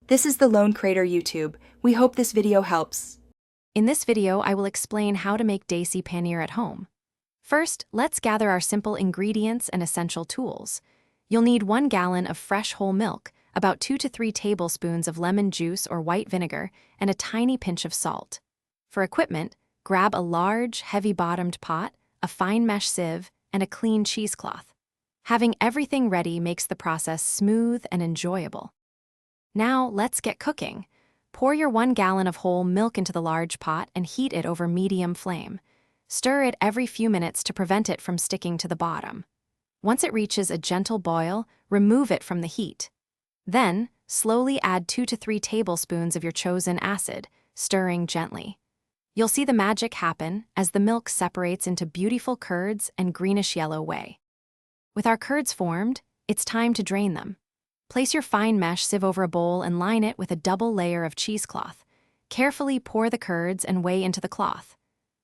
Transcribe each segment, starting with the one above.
This is the Lone Crater YouTube. We hope this video helps. In this video, I will explain how to make Desi Paneer at home. First, let's gather our simple ingredients and essential tools. You'll need 1 gallon of fresh whole milk, about 2 to 3 tablespoons of lemon juice or white vinegar, and a tiny pinch of salt. For equipment, grab a large, heavy-bottomed pot, a fine mesh sieve, and a clean cheesecloth. Having everything ready makes the process smooth and enjoyable. Now, let's get cooking. Pour your 1 gallon of whole milk into the large pot and heat it over medium flame. Stir it every few minutes to prevent it from sticking to the bottom. Once it reaches a gentle boil, remove it from the heat. Then, slowly add 2 to 3 tablespoons of your chosen acid, stirring gently. You'll see the magic happen as the milk separates into beautiful curds and greenish-yellow whey. With our curds formed, it's time to drain them. Place your fine mesh sieve over a bowl and line it with a double layer of cheesecloth. Carefully pour the curds and whey into the cloth.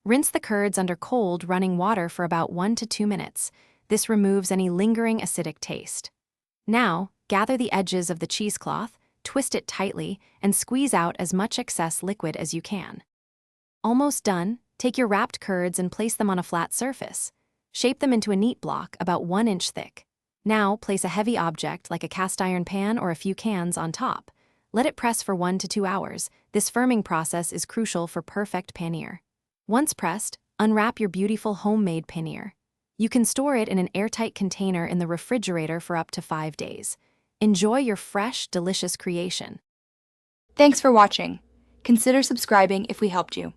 Rinse the curds under cold, running water for about 1 to 2 minutes. This removes any lingering acidic taste. Now, gather the edges of the cheesecloth, twist it tightly, and squeeze out as much excess liquid as you can. Almost done, take your wrapped curds and place them on a flat surface. Shape them into a neat block about 1 inch thick. Now, place a heavy object like a cast iron pan or a few cans on top. Let it press for 1 to 2 hours. This firming process is crucial for perfect paneer. Once pressed, unwrap your beautiful homemade paneer. You can store it in an airtight container in the refrigerator for up to 5 days. Enjoy your fresh, delicious creation. Thanks for watching. Consider subscribing if we helped you.